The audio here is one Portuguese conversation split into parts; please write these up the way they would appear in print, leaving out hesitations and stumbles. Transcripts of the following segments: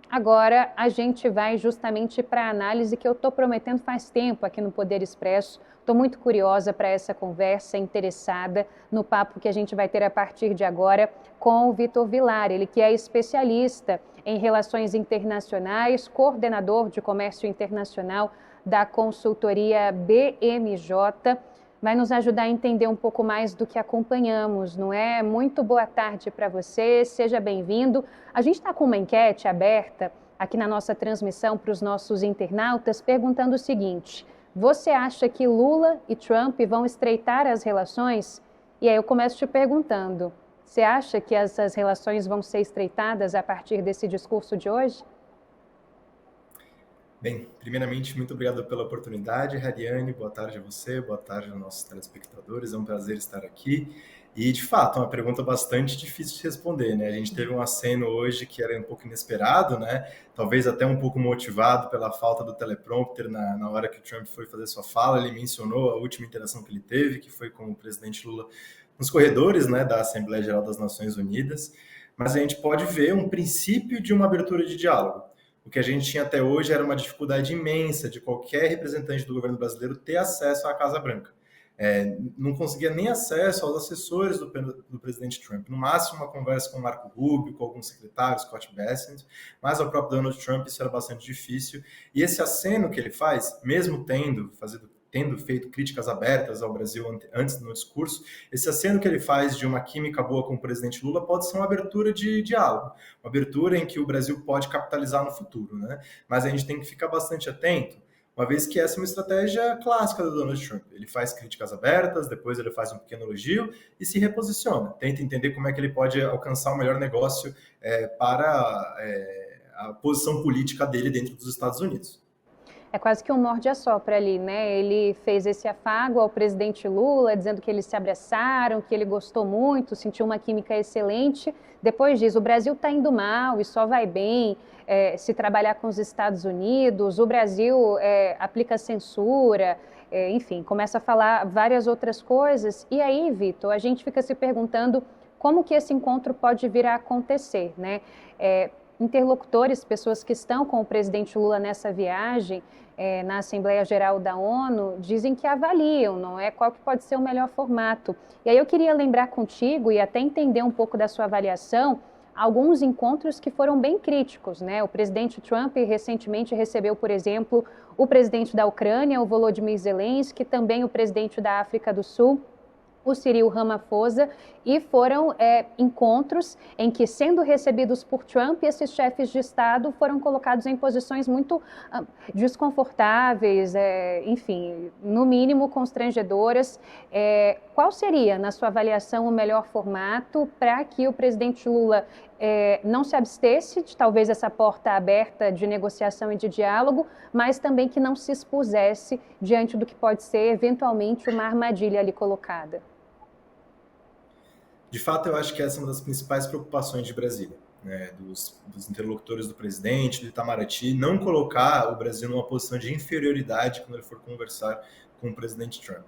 Agora, a gente vai justamente para a análise que eu estou prometendo faz tempo aqui no Poder Expresso. Estou muito curiosa para essa conversa, interessada no papo que a gente vai ter a partir de agora com o Vitor Vilar, ele que é especialista em relações internacionais, coordenador de comércio internacional da consultoria BMJ. Vai nos ajudar a entender um pouco mais do que acompanhamos, não é? Muito boa tarde para você, seja bem-vindo. A gente está com uma enquete aberta aqui na nossa transmissão para os nossos internautas, perguntando o seguinte: você acha que Lula e Trump vão estreitar as relações? E aí eu começo te perguntando, você acha que essas relações vão ser estreitadas a partir desse discurso de hoje? Bem, primeiramente, muito obrigado pela oportunidade, Hariane. Boa tarde a você, boa tarde aos nossos telespectadores. É um prazer estar aqui. E, de fato, é uma pergunta bastante difícil de responder, né? A gente teve um aceno hoje que era um pouco inesperado, né? Talvez até um pouco motivado pela falta do teleprompter na hora que o Trump foi fazer sua fala. Ele mencionou a última interação que ele teve, que foi com o presidente Lula nos corredores, né, da Assembleia Geral das Nações Unidas. Mas a gente pode ver um princípio de uma abertura de diálogo. O que a gente tinha até hoje era uma dificuldade imensa de qualquer representante do governo brasileiro ter acesso à Casa Branca. Não conseguia nem acesso aos assessores do presidente Trump. No máximo, uma conversa com o Marco Rubio, com alguns secretários, Scott Bessent, mas ao próprio Donald Trump isso era bastante difícil. E esse aceno que ele faz, mesmo tendo feito críticas abertas ao Brasil antes no discurso, esse aceno que ele faz de uma química boa com o presidente Lula pode ser uma abertura de diálogo, uma abertura em que o Brasil pode capitalizar no futuro, né? Mas a gente tem que ficar bastante atento, uma vez que essa é uma estratégia clássica do Donald Trump. Ele faz críticas abertas, depois ele faz um pequeno elogio e se reposiciona, tenta entender como é que ele pode alcançar o melhor negócio para a posição política dele dentro dos Estados Unidos. É quase que um morde-a-sopra ali, né? Ele fez esse afago ao presidente Lula, dizendo que eles se abraçaram, que ele gostou muito, sentiu uma química excelente. Depois diz, o Brasil está indo mal e só vai bem se trabalhar com os Estados Unidos, o Brasil aplica censura, enfim, começa a falar várias outras coisas. E aí, Vitor, a gente fica se perguntando como que esse encontro pode vir a acontecer, né? Interlocutores, pessoas que estão com o presidente Lula nessa viagem na Assembleia Geral da ONU, dizem que avaliam, não é? Qual que pode ser o melhor formato. E aí eu queria lembrar contigo e até entender um pouco da sua avaliação alguns encontros que foram bem críticos, né? O presidente Trump recentemente recebeu, por exemplo, o presidente da Ucrânia, o Volodymyr Zelensky, também o presidente da África do Sul, o Cyril Ramaphosa, e foram encontros em que, sendo recebidos por Trump, esses chefes de Estado foram colocados em posições muito desconfortáveis, enfim, no mínimo constrangedoras. Qual seria, na sua avaliação, o melhor formato para que o presidente Lula não se abstesse de talvez essa porta aberta de negociação e de diálogo, mas também que não se expusesse diante do que pode ser, eventualmente, uma armadilha ali colocada? De fato, eu acho que essa é uma das principais preocupações de Brasília, né, dos interlocutores do presidente, do Itamaraty, não colocar o Brasil numa posição de inferioridade quando ele for conversar com o presidente Trump.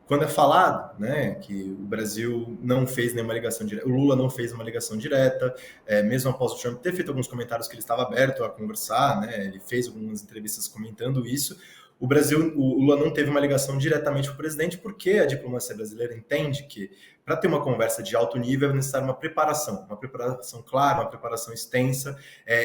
Quando é falado, né, que o Brasil não fez nenhuma ligação direta, o Lula não fez uma ligação direta, mesmo após o Trump ter feito alguns comentários que ele estava aberto a conversar, né, ele fez algumas entrevistas comentando isso. O Lula não teve uma ligação diretamente com o presidente porque a diplomacia brasileira entende que para ter uma conversa de alto nível é necessária uma preparação clara, uma preparação extensa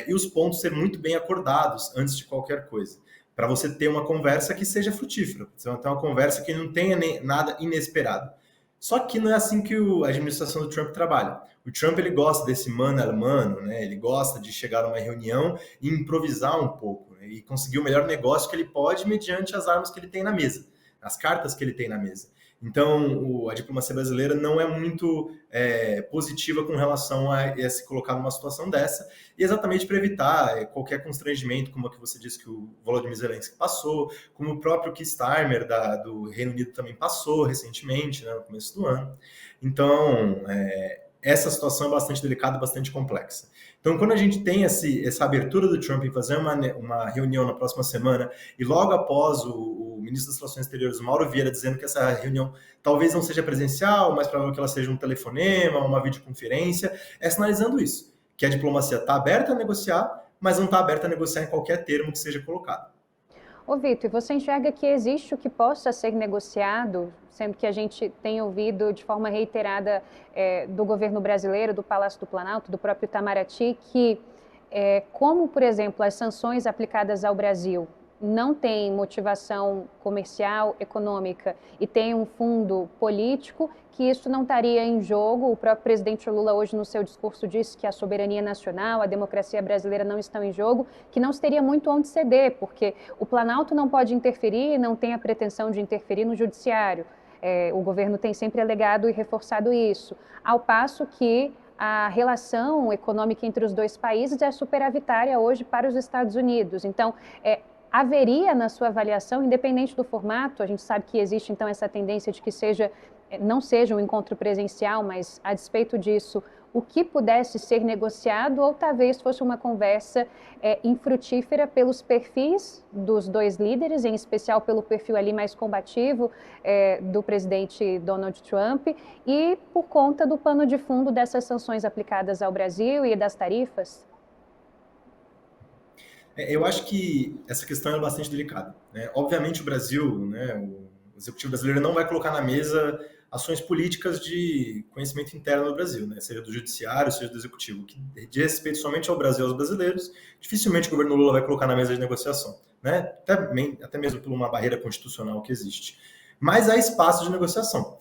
e os pontos ser muito bem acordados antes de qualquer coisa, para você ter uma conversa que seja frutífera, você vai ter uma conversa que não tenha nada inesperado. Só que não é assim que a administração do Trump trabalha. O Trump ele gosta desse mano a mano, né? Ele gosta de chegar numa reunião e improvisar um pouco, né? E conseguir o melhor negócio que ele pode mediante as armas que ele tem na mesa, as cartas que ele tem na mesa. Então, a diplomacia brasileira não é muito positiva com relação a se colocar numa situação dessa, e exatamente para evitar qualquer constrangimento, como a que você disse que o Volodymyr Zelensky passou, como o próprio Keir Starmer do Reino Unido também passou recentemente, né, no começo do ano. Então, essa situação é bastante delicada e bastante complexa. Então, quando a gente tem essa abertura do Trump em fazer uma reunião na próxima semana, e logo após o ministro das Relações Exteriores, Mauro Vieira, dizendo que essa reunião talvez não seja presencial, mas provavelmente que ela seja um telefonema, uma videoconferência, sinalizando isso, que a diplomacia está aberta a negociar, mas não está aberta a negociar em qualquer termo que seja colocado. Ô Vitor, e você enxerga que existe o que possa ser negociado, sendo que a gente tem ouvido de forma reiterada do governo brasileiro, do Palácio do Planalto, do próprio Itamaraty, que como, por exemplo, as sanções aplicadas ao Brasil não têm motivação comercial, econômica e tem um fundo político, que isso não estaria em jogo. O próprio presidente Lula hoje no seu discurso disse que a soberania nacional, a democracia brasileira não estão em jogo, que não teria muito onde ceder, porque o Planalto não pode interferir, não tem a pretensão de interferir no judiciário. O governo tem sempre alegado e reforçado isso, ao passo que a relação econômica entre os dois países é superavitária hoje para os Estados Unidos. Então, haveria na sua avaliação, independente do formato, a gente sabe que existe então essa tendência de que não seja um encontro presencial, mas a despeito disso, o que pudesse ser negociado, ou talvez fosse uma conversa infrutífera pelos perfis dos dois líderes, em especial pelo perfil ali mais combativo do presidente Donald Trump, e por conta do pano de fundo dessas sanções aplicadas ao Brasil e das tarifas? Eu acho que essa questão é bastante delicada, né? Obviamente o Brasil, né, o executivo brasileiro não vai colocar na mesa ações políticas de conhecimento interno do Brasil, né? Seja do judiciário, seja do executivo, que diz respeito somente ao Brasil e aos brasileiros. Dificilmente o governo Lula vai colocar na mesa de negociação, né? Até mesmo por uma barreira constitucional que existe. Mas há espaço de negociação.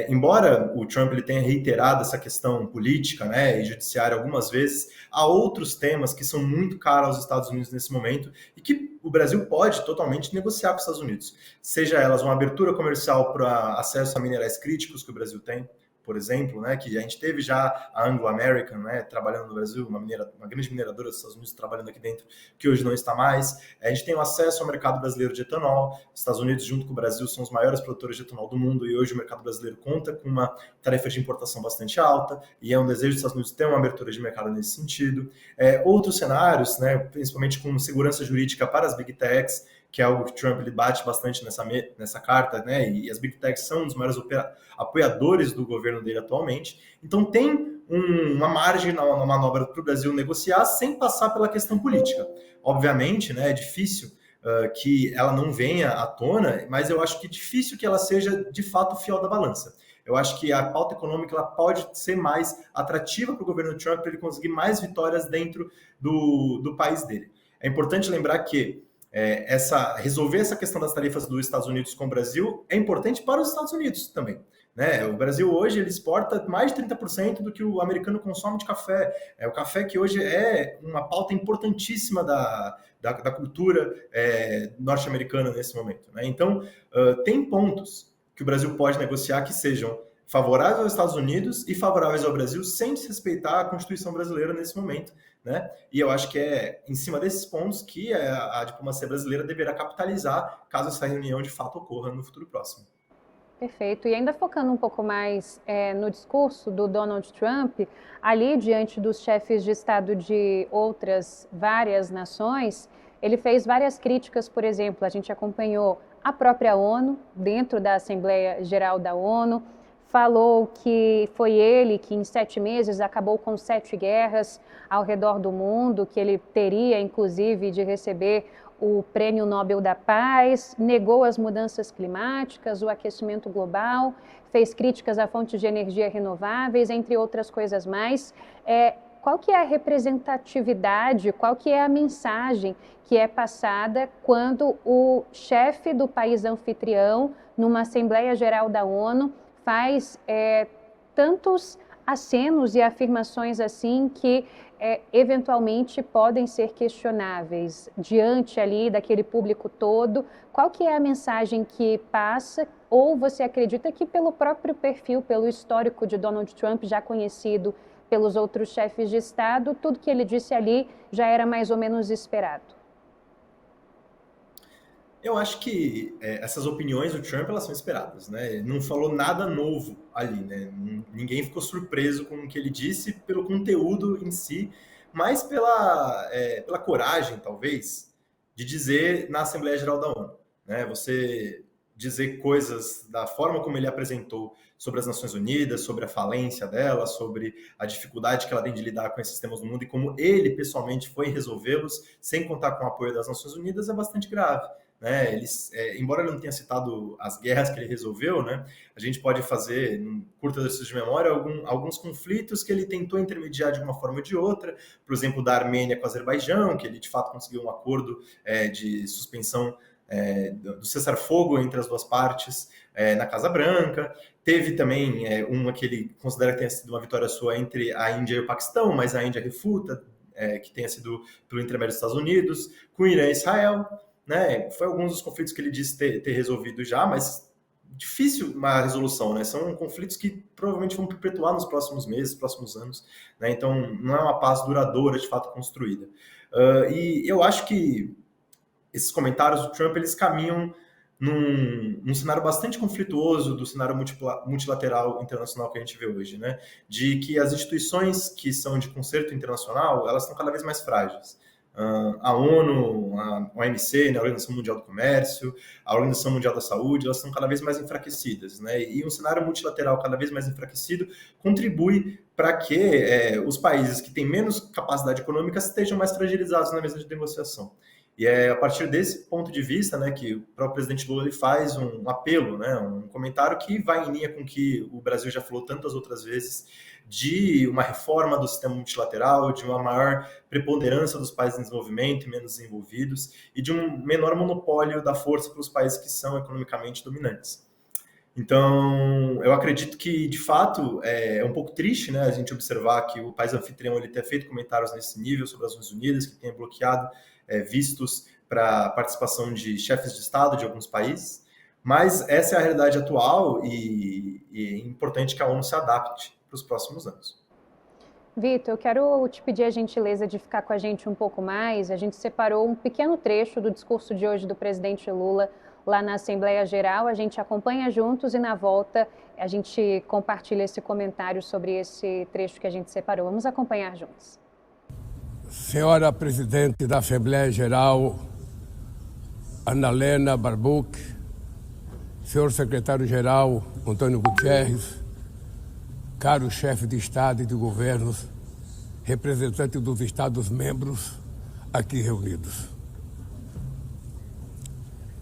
Embora o Trump ele tenha reiterado essa questão política, né, e judiciária algumas vezes, há outros temas que são muito caros aos Estados Unidos nesse momento e que o Brasil pode totalmente negociar com os Estados Unidos. Seja elas uma abertura comercial para acesso a minerais críticos que o Brasil tem, por exemplo, né, que a gente teve já a Anglo American, né, trabalhando no Brasil, uma grande mineradora dos Estados Unidos trabalhando aqui dentro, que hoje não está mais. A gente tem o acesso ao mercado brasileiro de etanol. Os Estados Unidos, junto com o Brasil, são os maiores produtores de etanol do mundo e hoje o mercado brasileiro conta com uma tarifa de importação bastante alta e é um desejo dos Estados Unidos ter uma abertura de mercado nesse sentido. Outros cenários, né, principalmente com segurança jurídica para as Big Techs, que é algo que o Trump ele bate bastante nessa carta, né? E as Big Techs são um dos maiores apoiadores do governo dele atualmente. Então tem uma margem na manobra para o Brasil negociar sem passar pela questão política. Obviamente, né, é difícil que ela não venha à tona, mas eu acho que é difícil que ela seja de fato fiel da balança. Eu acho que a pauta econômica ela pode ser mais atrativa para o governo Trump para ele conseguir mais vitórias dentro do país dele. É importante lembrar que resolver essa questão das tarifas dos Estados Unidos com o Brasil é importante para os Estados Unidos também. Né? O Brasil hoje ele exporta mais de 30% do que o americano consome de café. O café que hoje é uma pauta importantíssima da cultura norte-americana nesse momento. Né? Então, tem pontos que o Brasil pode negociar que sejam favoráveis aos Estados Unidos e favoráveis ao Brasil sem desrespeitar a Constituição brasileira nesse momento. Né? E eu acho que é em cima desses pontos que a diplomacia brasileira deverá capitalizar caso essa reunião de fato ocorra no futuro próximo. Perfeito. E ainda focando um pouco mais no discurso do Donald Trump, ali diante dos chefes de Estado de outras várias nações, ele fez várias críticas. Por exemplo, a gente acompanhou a própria ONU, dentro da Assembleia Geral da ONU, falou que foi ele que em 7 meses acabou com 7 guerras ao redor do mundo, que ele teria inclusive de receber o Prêmio Nobel da Paz, negou as mudanças climáticas, o aquecimento global, fez críticas a fontes de energia renováveis, entre outras coisas mais. Qual que é a representatividade, qual que é a mensagem que é passada quando o chefe do país anfitrião, numa Assembleia Geral da ONU, faz tantos acenos e afirmações assim que eventualmente podem ser questionáveis diante ali daquele público todo? Qual que é a mensagem que passa? Ou você acredita que pelo próprio perfil, pelo histórico de Donald Trump, já conhecido pelos outros chefes de Estado, tudo que ele disse ali já era mais ou menos esperado? Eu acho que essas opiniões do Trump elas são esperadas, né? Ele não falou nada novo ali, né? Ninguém ficou surpreso com o que ele disse pelo conteúdo em si, mas pela coragem, talvez, de dizer na Assembleia Geral da ONU, né? Você dizer coisas da forma como ele apresentou sobre as Nações Unidas, sobre a falência dela, sobre a dificuldade que ela tem de lidar com esses temas no mundo e como ele, pessoalmente, foi resolvê-los sem contar com o apoio das Nações Unidas é bastante grave. Né? Embora ele não tenha citado as guerras que ele resolveu, né, a gente pode fazer, num curto exercício de memória, alguns conflitos que ele tentou intermediar de uma forma ou de outra, por exemplo, da Armênia com o Azerbaijão, que ele de fato conseguiu um acordo de suspensão do cessar-fogo entre as duas partes na Casa Branca. Teve também uma que ele considera que tenha sido uma vitória sua entre a Índia e o Paquistão, mas a Índia refuta que tenha sido pelo intermédio dos Estados Unidos, com Irã e Israel. Né? Foi alguns dos conflitos que ele disse ter resolvido já, mas difícil uma resolução, né? São conflitos que provavelmente vão perpetuar nos próximos meses, próximos anos, né? Então não é uma paz duradoura, de fato, construída. E eu acho que esses comentários do Trump, eles caminham num cenário bastante conflituoso do cenário multilateral internacional que a gente vê hoje, né? De que as instituições que são de concerto internacional, elas estão cada vez mais frágeis. A ONU, a OMC, né, a Organização Mundial do Comércio, a Organização Mundial da Saúde, elas estão cada vez mais enfraquecidas, né? E um cenário multilateral cada vez mais enfraquecido contribui para que os países que têm menos capacidade econômica estejam mais fragilizados na mesa de negociação. E é a partir desse ponto de vista, né, que o próprio presidente Lula ele faz um apelo, né, um comentário que vai em linha com o que o Brasil já falou tantas outras vezes, de uma reforma do sistema multilateral, de uma maior preponderância dos países em desenvolvimento e menos desenvolvidos, e de um menor monopólio da força para os países que são economicamente dominantes. Então, eu acredito que, de fato, é um pouco triste, né, a gente observar que o país anfitrião ele ter feito comentários nesse nível sobre as Nações Unidas, que tenha bloqueado vistos para participação de chefes de Estado de alguns países, mas essa é a realidade atual e é importante que a ONU se adapte para os próximos anos. Vitor, eu quero te pedir a gentileza de ficar com a gente um pouco mais. A gente separou um pequeno trecho do discurso de hoje do presidente Lula lá na Assembleia Geral. A gente acompanha juntos e na volta a gente compartilha esse comentário sobre esse trecho que a gente separou. Vamos acompanhar juntos. Senhora Presidente da Assembleia Geral, Annalena Baerbock, senhor Secretário-Geral Antônio Guterres, caro chefe de Estado e de governos, representantes dos Estados-membros aqui reunidos.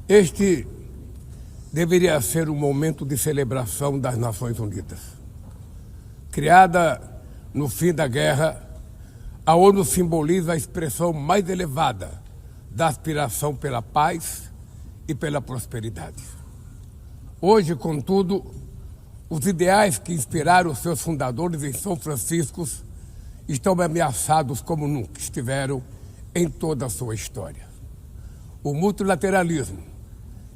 Este deveria ser um momento de celebração das Nações Unidas. Criada no fim da guerra, a ONU simboliza a expressão mais elevada da aspiração pela paz e pela prosperidade. Hoje, contudo, os ideais que inspiraram seus fundadores em São Francisco estão ameaçados como nunca estiveram em toda a sua história. O multilateralismo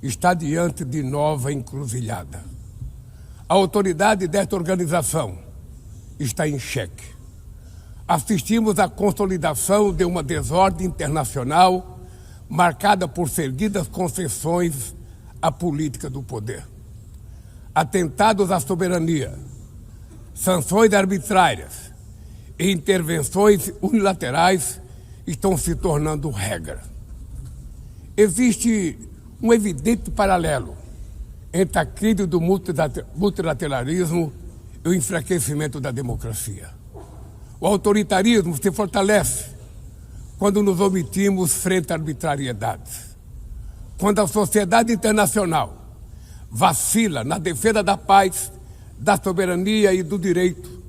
está diante de nova encruzilhada. A autoridade desta organização está em xeque. Assistimos à consolidação de uma desordem internacional marcada por seguidas concessões à política do poder. Atentados à soberania, sanções arbitrárias e intervenções unilaterais estão se tornando regra. Existe um evidente paralelo entre a crise do multilateralismo e o enfraquecimento da democracia. O autoritarismo se fortalece quando nos omitimos frente a arbitrariedades. Quando a sociedade internacional vacila na defesa da paz, da soberania e do direito,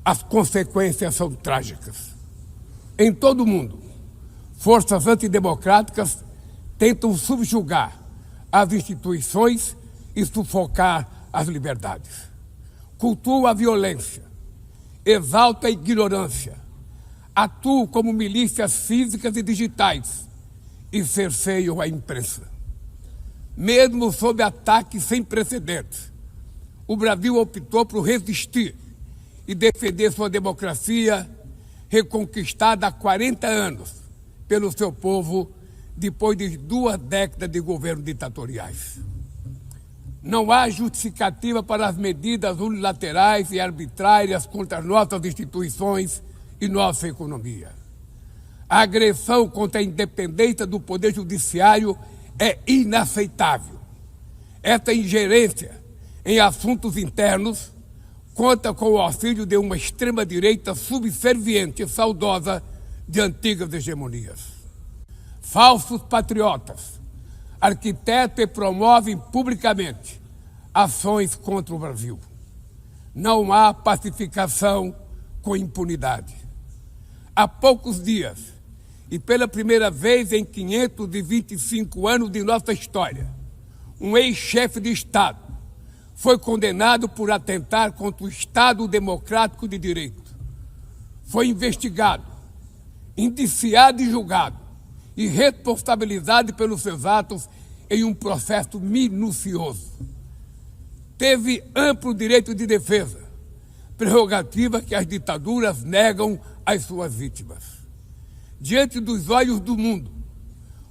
as consequências são trágicas. Em todo o mundo, forças antidemocráticas tentam subjugar as instituições e sufocar as liberdades. Cultuam a violência, exalta a ignorância, atuam como milícias físicas e digitais e cerceiam a imprensa. Mesmo sob ataques sem precedentes, o Brasil optou por resistir e defender sua democracia reconquistada há 40 anos pelo seu povo depois de 2 décadas de governos ditatoriais. Não há justificativa para as medidas unilaterais e arbitrárias contra nossas instituições e nossa economia. A agressão contra a independência do Poder Judiciário é inaceitável. Essa ingerência em assuntos internos conta com o auxílio de uma extrema-direita subserviente e saudosa de antigas hegemonias. Falsos patriotas arquitetam e promovem publicamente ações contra o Brasil. Não há pacificação com impunidade. Há poucos dias, e pela primeira vez em 525 anos de nossa história, um ex-chefe de Estado foi condenado por atentar contra o Estado democrático de direito. Foi investigado, indiciado e julgado, e responsabilizado pelos seus atos em um processo minucioso. Teve amplo direito de defesa, prerrogativa que as ditaduras negam às suas vítimas. Diante dos olhos do mundo,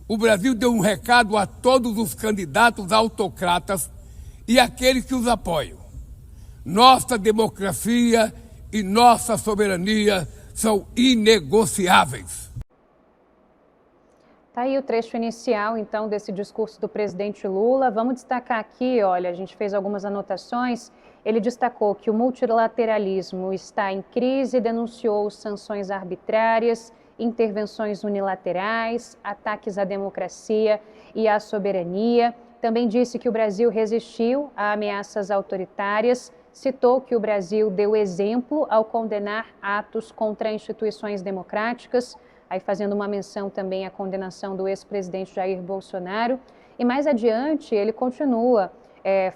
o Brasil deu um recado a todos os candidatos autocratas e àqueles que os apoiam. Nossa democracia e nossa soberania são inegociáveis. Tá aí o trecho inicial, então, desse discurso do presidente Lula. Vamos destacar aqui, olha, a gente fez algumas anotações. Ele destacou que o multilateralismo está em crise, denunciou sanções arbitrárias, intervenções unilaterais, ataques à democracia e à soberania. Também disse que o Brasil resistiu a ameaças autoritárias, citou que o Brasil deu exemplo ao condenar atos contra instituições democráticas, aí fazendo uma menção também à condenação do ex-presidente Jair Bolsonaro. E mais adiante ele continua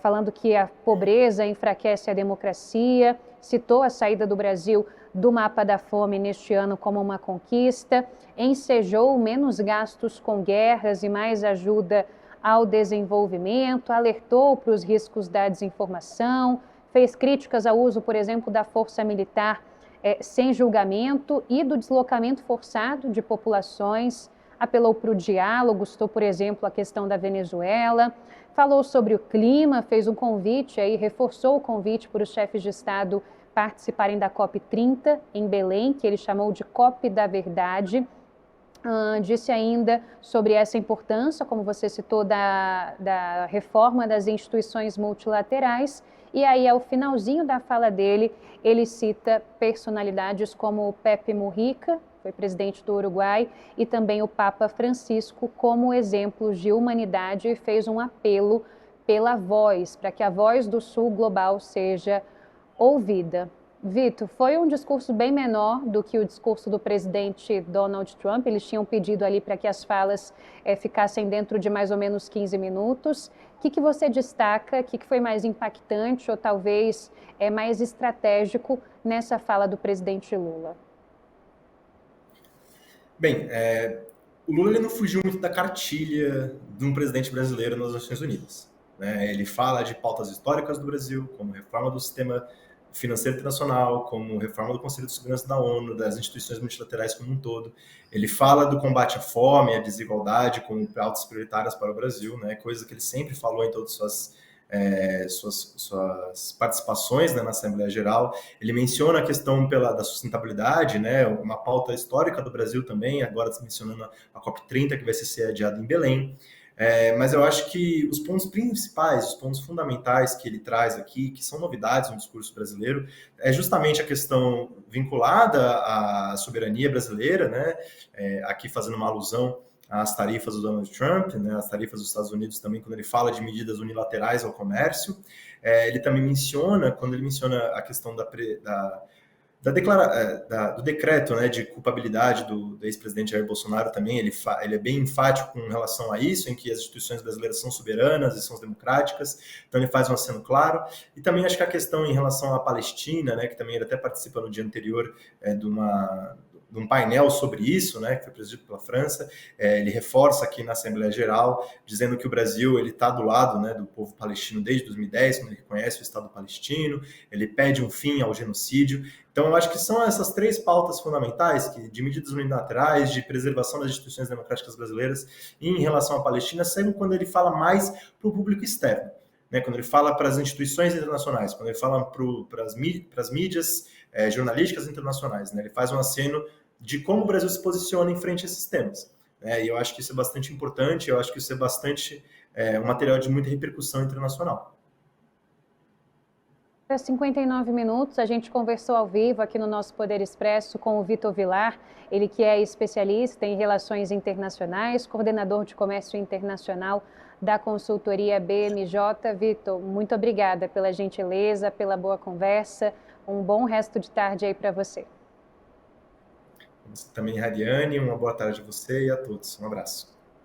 falando que a pobreza enfraquece a democracia, citou a saída do Brasil do mapa da fome neste ano como uma conquista, ensejou menos gastos com guerras e mais ajuda ao desenvolvimento, alertou para os riscos da desinformação, fez críticas ao uso, por exemplo, da força militar sem julgamento e do deslocamento forçado de populações, apelou para o diálogo, citou, por exemplo, a questão da Venezuela, falou sobre o clima, fez um convite, aí reforçou o convite para os chefes de Estado participarem da COP30 em Belém, que ele chamou de COP da Verdade. Disse ainda sobre essa importância, como você citou, da reforma das instituições multilaterais. E aí, ao finalzinho da fala dele, ele cita personalidades como o Pepe Mujica, foi presidente do Uruguai, e também o Papa Francisco como exemplos de humanidade, e fez um apelo pela voz, para que a voz do Sul global seja ouvida. Vitor, foi um discurso bem menor do que o discurso do presidente Donald Trump. Eles tinham pedido ali para que as falas ficassem dentro de mais ou menos 15 minutos. O que você destaca? O que foi mais impactante ou talvez mais estratégico nessa fala do presidente Lula? Bem, o Lula ele não fugiu muito da cartilha de um presidente brasileiro nas Nações Unidas, né? Ele fala de pautas históricas do Brasil, como reforma do sistema financeiro internacional, como reforma do Conselho de Segurança da ONU, das instituições multilaterais como um todo. Ele fala do combate à fome, à desigualdade como pautas prioritárias para o Brasil, né? Coisa que ele sempre falou em todas suas participações, né, na Assembleia Geral. Ele menciona a questão da sustentabilidade, né, uma pauta histórica do Brasil também, agora mencionando a COP30, que vai ser sediada em Belém. Mas eu acho que os pontos principais, os pontos fundamentais que ele traz aqui, que são novidades no discurso brasileiro, é justamente a questão vinculada à soberania brasileira, né? Aqui fazendo uma alusão às tarifas do Donald Trump, né? As tarifas dos Estados Unidos também, quando ele fala de medidas unilaterais ao comércio. Ele também menciona, quando ele menciona a questão do decreto, né, de culpabilidade do ex-presidente Jair Bolsonaro também, ele é bem enfático com relação a isso, em que as instituições brasileiras são soberanas e são democráticas, então ele faz um aceno claro. E também acho que a questão em relação à Palestina, né, que também ele até participa no dia anterior de um painel sobre isso, né, que foi presidido pela França. Ele reforça aqui na Assembleia Geral, dizendo que o Brasil está do lado, né, do povo palestino desde 2010, quando ele reconhece o Estado palestino, ele pede um fim ao genocídio. Então, eu acho que são essas três pautas fundamentais, de medidas unilaterais, de preservação das instituições democráticas brasileiras e em relação à Palestina, sempre quando ele fala mais para o público externo, né, quando ele fala para as instituições internacionais, quando ele fala para as mídias jornalísticas internacionais, né, ele faz um aceno de como o Brasil se posiciona em frente a esses temas. né? E eu acho que isso é bastante importante, eu acho que isso é bastante um material de muita repercussão internacional. 59 minutos, a gente conversou ao vivo aqui no nosso Poder Expresso com o Vitor Vilar, ele que é especialista em relações internacionais, coordenador de comércio internacional da consultoria BMJ. Vitor, muito obrigada pela gentileza, pela boa conversa, um bom resto de tarde aí para você. Também, Radiane, uma boa tarde a você e a todos. Um abraço.